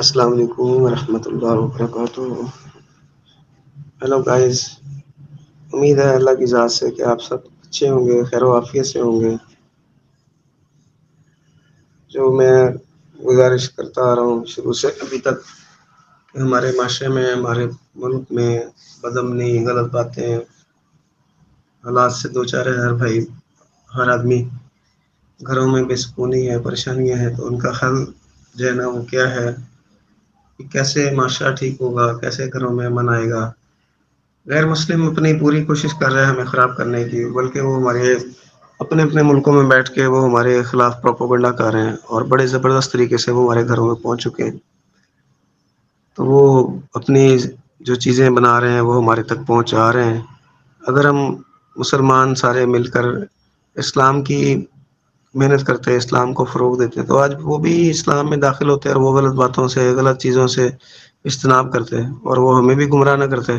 السلام علیکم ورحمۃ اللہ وبرکاتہ. Hello guys. امید ہے اللہ کی ذات سے کہ آپ سب اچھے ہوں گے، خیر و عافیت سے ہوں گے. جو میں گزارش کرتا آ رہا ہوں شروع سے ابھی تک کہ ہمارے معاشرے میں، ہمارے ملک میں بدامنی، غلط باتیں، حالات سے دو چار ہے. ہر بھائی، ہر آدمی گھروں میں بے سکونی ہے، پریشانیاں ہیں، تو ان کا حل جو ہے نا وہ کیا ہے کہ کیسے معاشرہ ٹھیک ہوگا، کیسے گھروں میں امن آئے گا. غیر مسلم اپنی پوری کوشش کر رہے ہیں ہمیں خراب کرنے کی، بلکہ وہ ہمارے اپنے اپنے ملکوں میں بیٹھ کے وہ ہمارے خلاف پروپوگنڈا کر رہے ہیں اور بڑے زبردست طریقے سے وہ ہمارے گھروں میں پہنچ چکے ہیں. تو وہ اپنی جو چیزیں بنا رہے ہیں وہ ہمارے تک پہنچا رہے ہیں. اگر ہم مسلمان سارے مل کر اسلام کی محنت کرتے، اسلام کو فروغ دیتے، تو آج وہ بھی اسلام میں داخل ہوتے اور وہ غلط باتوں سے، غلط چیزوں سے اجتناب کرتے اور وہ ہمیں بھی گمراہ نہ کرتے.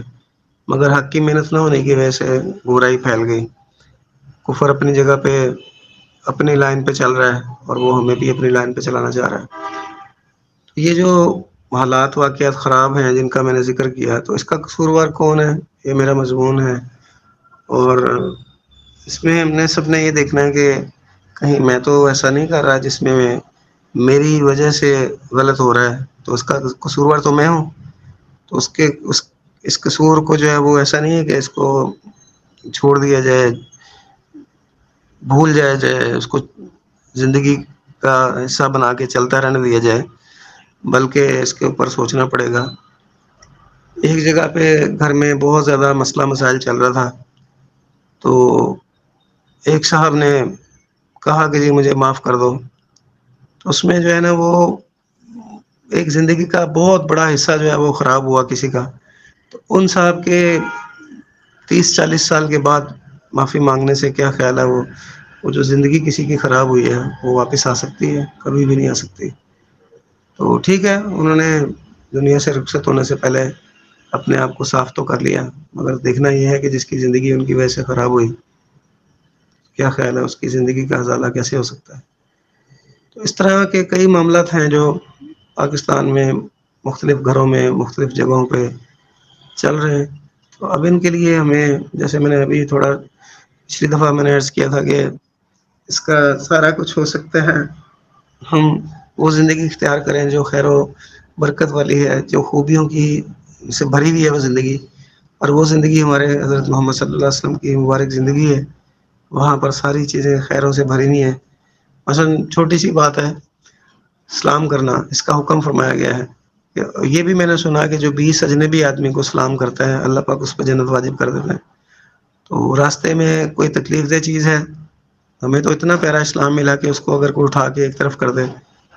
مگر حق کی محنت نہ ہونے کی وجہ سے گمراہی پھیل گئی. کفر اپنی جگہ پہ اپنی لائن پہ چل رہا ہے اور وہ ہمیں بھی اپنی لائن پہ چلانا چاہ رہا ہے. یہ جو حالات واقعات خراب ہیں جن کا میں نے ذکر کیا، تو اس کا قصوروار کون ہے؟ یہ میرا مضمون ہے. اور اس میں ہم نے سب نے یہ دیکھنا ہے کہ کہیں میں تو ایسا نہیں کر رہا جس میں میری وجہ سے غلط ہو رہا ہے، تو اس کا قصوروار تو میں ہوں. تو اس قصور کو جو ہے وہ ایسا نہیں ہے کہ اس کو چھوڑ دیا جائے، بھول جایا جائے، اس کو زندگی کا حصہ بنا کے چلتا رہنے دیا جائے، بلکہ اس کے اوپر سوچنا پڑے گا. ایک جگہ پہ گھر میں بہت زیادہ مسئلہ مسائل چل رہا تھا. تو ایک صاحب نے کہا کہ جی مجھے معاف کر دو. تو اس میں جو ہے نا وہ ایک زندگی کا بہت بڑا حصہ جو ہے وہ خراب ہوا کسی کا. تو ان صاحب کے 30-40 سال کے بعد معافی مانگنے سے کیا خیال ہے؟ وہ جو زندگی کسی کی خراب ہوئی ہے وہ واپس آ سکتی ہے؟ کبھی بھی نہیں آ سکتی. تو ٹھیک ہے، انہوں نے دنیا سے رخصت ہونے سے پہلے اپنے آپ کو صاف تو کر لیا، مگر دیکھنا یہ ہے کہ جس کی زندگی ان کی وجہ سے خراب ہوئی، کیا خیال ہے اس کی زندگی کا ازالہ کیسے ہو سکتا ہے؟ تو اس طرح کے کئی معاملات ہیں جو پاکستان میں مختلف گھروں میں مختلف جگہوں پہ چل رہے ہیں. تو اب ان کے لیے ہمیں، جیسے میں نے ابھی تھوڑا پچھلی دفعہ میں نے عرض کیا تھا کہ اس کا سارا کچھ ہو سکتا ہے ہم وہ زندگی اختیار کریں جو خیر و برکت والی ہے، جو خوبیوں کی سے بھری ہوئی ہے وہ زندگی. اور وہ زندگی ہمارے حضرت محمد صلی اللہ علیہ وسلم کی مبارک زندگی ہے. وہاں پر ساری چیزیں خیروں سے بھری ہوئی ہیں. مثلا چھوٹی سی بات ہے، سلام کرنا، اس کا حکم فرمایا گیا ہے. یہ بھی میں نے سنا کہ جو 20 اجنبی آدمی کو سلام کرتا ہے اللہ پاک اس پہ جنت واجب کر دیتا ہے. تو راستے میں کوئی تکلیف دہ چیز ہے، ہمیں تو اتنا پیارا اسلام ملا کہ اس کو اگر کوئی اٹھا کے ایک طرف کر دے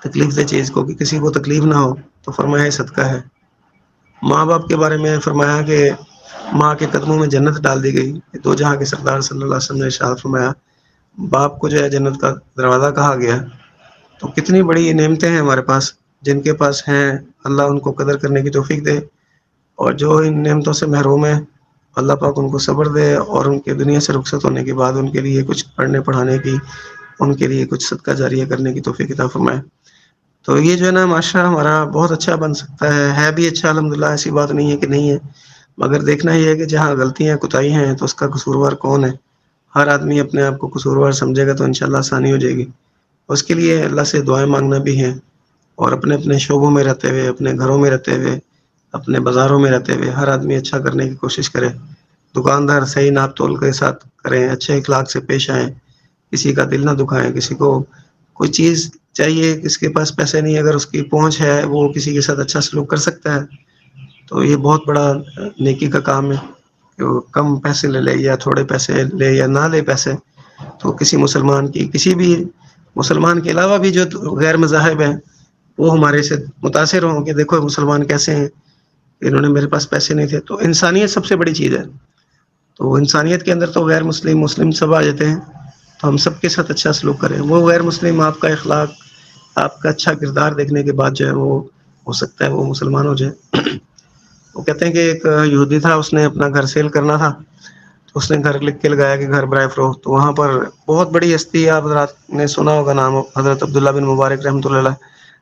تکلیف دہ چیز کو، کہ کسی کو تکلیف نہ ہو، تو فرمایا صدقہ ہے. ماں باپ کے بارے میں فرمایا کہ ماں کے قدموں میں جنت ڈال دی گئی. دو جہاں کے سردار صلی اللہ علیہ وسلم نے ارشاد فرمایا باپ کو جو ہے جنت کا دروازہ کہا گیا. تو کتنی بڑی نعمتیں ہیں ہمارے پاس، جن کے پاس ہیں اللہ ان کو قدر کرنے کی توفیق دے، اور جو ان نعمتوں سے محروم ہے اللہ پاک ان کو صبر دے اور ان کے دنیا سے رخصت ہونے کے بعد ان کے لیے کچھ پڑھنے پڑھانے کی، ان کے لیے کچھ صدقہ جاریہ کرنے کی توفیق عطا فرمائے. تو یہ جو ہے نا معاشرہ ہمارا بہت اچھا بن سکتا ہے بھی اچھا الحمدللہ، ایسی بات نہیں ہے کہ نہیں ہے. مگر دیکھنا یہ ہے کہ جہاں غلطیاں کوتاہیاں ہیں تو اس کا قصوروار کون ہے. ہر آدمی اپنے آپ کو قصوروار سمجھے گا تو انشاءاللہ آسانی ہو جائے گی. اس کے لیے اللہ سے دعائیں مانگنا بھی ہیں، اور اپنے اپنے شعبوں میں رہتے ہوئے، اپنے گھروں میں رہتے ہوئے، اپنے بازاروں میں رہتے ہوئے ہر آدمی اچھا کرنے کی کوشش کرے. دکاندار صحیح ناپ تول کے ساتھ کریں، اچھے اخلاق سے پیش آئیں، کسی کا دل نہ دکھائیں. کسی کو کوئی چیز چاہیے، کسی کے پاس پیسے نہیں، اگر اس کی پہنچ ہے وہ کسی کے ساتھ اچھا سلوک کر سکتا ہے تو یہ بہت بڑا نیکی کا کام ہے. کہ وہ کم پیسے لے یا تھوڑے پیسے لے یا نہ لے پیسے، تو کسی مسلمان کی، کسی بھی مسلمان کے علاوہ بھی جو غیر مذاہب ہیں وہ ہمارے سے متاثر ہوں کہ دیکھو مسلمان کیسے ہیں، انہوں نے میرے پاس پیسے نہیں تھے. تو انسانیت سب سے بڑی چیز ہے. تو انسانیت کے اندر تو غیر مسلم مسلم سب آ جاتے ہیں. تو ہم سب کے ساتھ اچھا سلوک کریں. وہ غیر مسلم آپ کا اخلاق، آپ کا اچھا کردار دیکھنے کے بعد جو ہے وہ ہو سکتا ہے وہ مسلمان ہو جائے. وہ کہتے ہیں کہ ایک یہودی تھا، اس نے اپنا گھر سیل کرنا تھا، تو اس نے گھر لکھ کے لگایا کہ گھر برائے فروخت. تو وہاں پر بہت بڑی ہستی ہے، آپ حضرات نے سنا ہوگا نام، حضرت عبداللہ بن مبارک رحمۃ اللہ علیہ.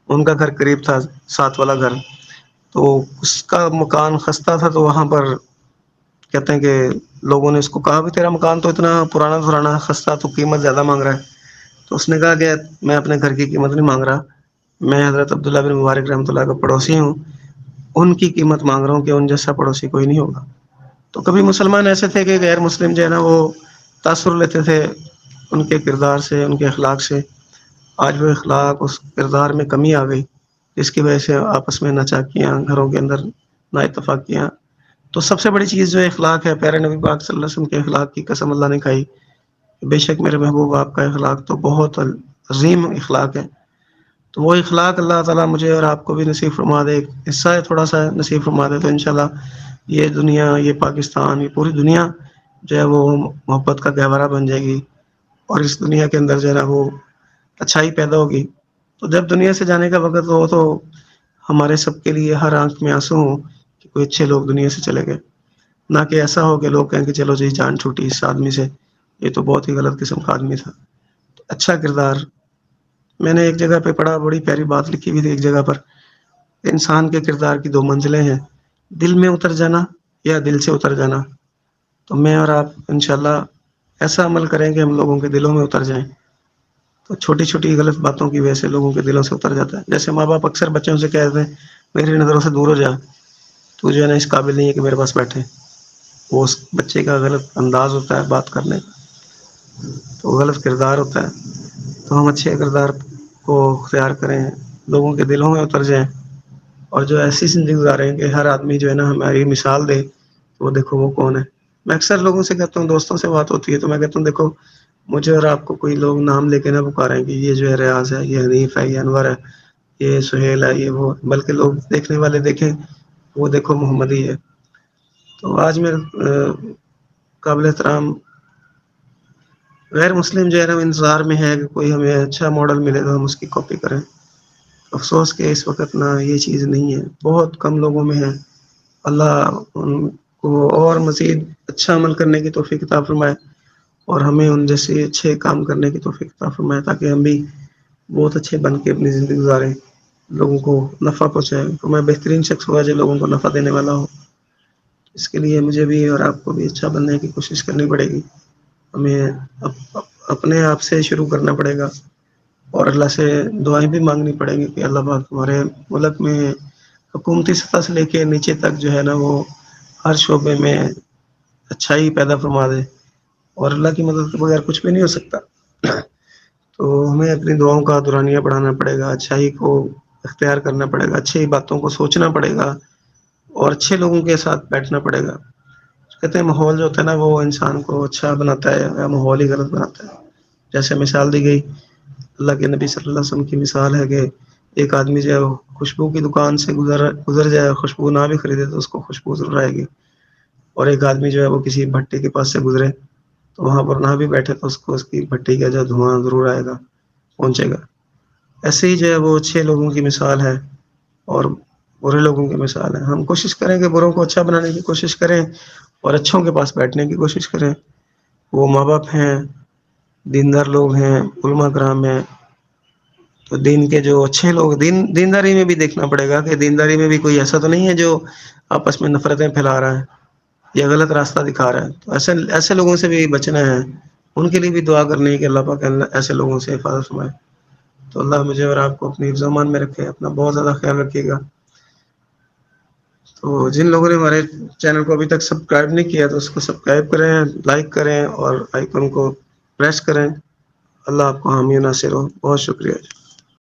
ان کا گھر قریب تھا، ساتھ والا گھر، تو اس کا مکان خستہ تھا، تو وہاں پر کہتے ہیں کہ لوگوں نے اس کو کہا بھی تیرا مکان تو اتنا پرانا خستہ، تو قیمت زیادہ مانگ رہا ہے. تو اس نے کہا کہ میں اپنے گھر کی قیمت نہیں مانگ رہا، میں حضرت عبداللہ بن مبارک رحمۃ اللہ کا پڑوسی ہوں، ان کی قیمت مانگ رہا ہوں کہ ان جیسا پڑوسی کوئی نہیں ہوگا. تو کبھی مسلمان ایسے تھے کہ غیر مسلم جو ہے نا وہ تاثر لیتے تھے ان کے کردار سے، ان کے اخلاق سے. آج وہ اخلاق اس کردار میں کمی آ گئی، جس کی وجہ سے آپس میں ناچاکیاں، گھروں کے اندر نا اتفاقیاں. تو سب سے بڑی چیز جو اخلاق ہے، پیارے نبی پاک صلی اللہ علیہ وسلم کے اخلاق کی قسم اللہ نے کھائی، بے شک میرے محبوب آپ کا اخلاق تو بہت عظیم اخلاق ہے. تو وہ اخلاق اللہ تعالیٰ مجھے اور آپ کو بھی نصیب فرما دے، حصہ ہے تھوڑا سا نصیب فرما دے، تو انشاءاللہ یہ دنیا، یہ پاکستان، یہ پوری دنیا جو ہے وہ محبت کا گہوارہ بن جائے گی، اور اس دنیا کے اندر جو ہے نا وہ اچھائی پیدا ہوگی. تو جب دنیا سے جانے کا وقت ہو تو ہمارے سب کے لیے ہر آنکھ میں آنسو ہوں کہ کوئی اچھے لوگ دنیا سے چلے گئے، نہ کہ ایسا ہو کہ لوگ کہیں کہ چلو جی جان چھوٹی اس آدمی سے، یہ تو بہت ہی غلط قسم کا آدمی تھا. اچھا کردار، میں نے ایک جگہ پہ پڑھا، بڑی پیاری بات لکھی ہوئی تھی ایک جگہ پر، انسان کے کردار کی 2 منزلیں ہیں، دل میں اتر جانا یا دل سے اتر جانا. تو میں اور آپ انشاءاللہ ایسا عمل کریں کہ ہم لوگوں کے دلوں میں اتر جائیں. تو چھوٹی چھوٹی غلط باتوں کی وجہ سے لوگوں کے دلوں سے اتر جاتا ہے. جیسے ماں باپ اکثر بچوں سے کہتے ہیں میری نظروں سے دور ہو جا، تو جو ہے نا اس قابل نہیں ہے کہ میرے پاس بیٹھے. وہ اس بچے کا غلط انداز ہوتا ہے بات کرنے کا، تو غلط کردار ہوتا ہے. تو ہم اچھے کردار کو اختیار کریں، لوگوں کے دلوں میں اتر جائیں، اور جو ایسی زندگی گزاریں کہ ہر آدمی جو ہے نا ہماری مثال دے، وہ دیکھو وہ کون ہے. میں اکثر لوگوں سے کہتا ہوں، دوستوں سے بات ہوتی ہے تو میں کہتا ہوں دیکھو مجھے اور آپ کو کوئی لوگ نام لے کے نہ پکاریں کہ یہ جو ہے ریاض ہے، یہ حنیف ہے، یہ انور ہے، یہ سہیل ہے، یہ وہ، بلکہ لوگ دیکھنے والے دیکھیں وہ دیکھو محمد ہی ہے. تو آج میں قابل احترام غیر مسلم جو ہے نا انتظار میں ہے کہ کوئی ہمیں اچھا ماڈل ملے تو ہم اس کی کاپی کریں. افسوس کہ اس وقت نا یہ چیز نہیں ہے، بہت کم لوگوں میں ہے. اللہ ان کو اور مزید اچھا عمل کرنے کی توفیق عطا فرمائے، اور ہمیں ان جیسے اچھے کام کرنے کی توفیق عطا فرمائے، تاکہ ہم بھی بہت اچھے بن کے اپنی زندگی گزاریں، لوگوں کو نفع پہنچائیں. تو میں بہترین شخص ہوا جو لوگوں کو نفع دینے والا ہو. اس کے لیے مجھے بھی اور آپ کو بھی اچھا بننے کی کوشش کرنی پڑے گی. ہمیں اپنے آپ سے شروع کرنا پڑے گا، اور اللہ سے دعائیں بھی مانگنی پڑیں گی کہ اللہ پاک ہمارے ملک میں حکومتی سطح سے لے کے نیچے تک جو ہے نا وہ ہر شعبے میں اچھائی پیدا فرما دے. اور اللہ کی مدد کے بغیر کچھ بھی نہیں ہو سکتا. تو ہمیں اپنی دعاؤں کا دورانیہ بڑھانا پڑے گا، اچھائی کو اختیار کرنا پڑے گا، اچھی باتوں کو سوچنا پڑے گا، اور اچھے لوگوں کے ساتھ بیٹھنا پڑے گا. کہتے ہیں ماحول جو ہوتا ہے نا وہ انسان کو اچھا بناتا ہے یا ماحول ہی غلط بناتا ہے. جیسے مثال دی گئی اللہ کے نبی صلی اللہ علیہ وسلم کی مثال ہے کہ ایک آدمی جو ہے خوشبو کی دکان سے گزر جائے، خوشبو نہ بھی خریدے تو اس کو خوشبو ضرور آئے گی. اور ایک آدمی جو ہے وہ کسی بھٹی کے پاس سے گزرے تو وہاں پر نہ بھی بیٹھے تو اس کو اس کی بھٹی کا جو دھواں ضرور آئے گا، پہنچے گا. ایسے ہی جو ہے وہ اچھے لوگوں کی مثال ہے اور برے لوگوں کی مثال ہے. ہم کوشش کریں کہ بروں کو اچھا بنانے کی کوشش کریں اور اچھوں کے پاس بیٹھنے کی کوشش کریں. وہ ماں باپ ہیں، دیندار لوگ ہیں، علماء کرام ہیں، تو دین کے جو اچھے لوگ دینداری میں بھی دیکھنا پڑے گا کہ دینداری میں بھی کوئی ایسا تو نہیں ہے جو آپس میں نفرتیں پھیلا رہا ہے یا غلط راستہ دکھا رہا ہے. تو ایسے لوگوں سے بھی بچنا ہے. ان کے لیے بھی دعا کرنی ہے کہ اللہ پاک ایسے لوگوں سے حفاظت فرمائے. تو اللہ مجھے اور آپ کو اپنی حفظ و امان میں رکھے، اپنا بہت زیادہ خیال رکھیے گا. تو جن لوگوں نے ہمارے چینل کو ابھی تک سبسکرائب نہیں کیا تو اس کو سبسکرائب کریں، لائک کریں اور آئیکن کو پریس کریں. اللہ آپ کو حامی و ناصر ہو. بہت شکریہ.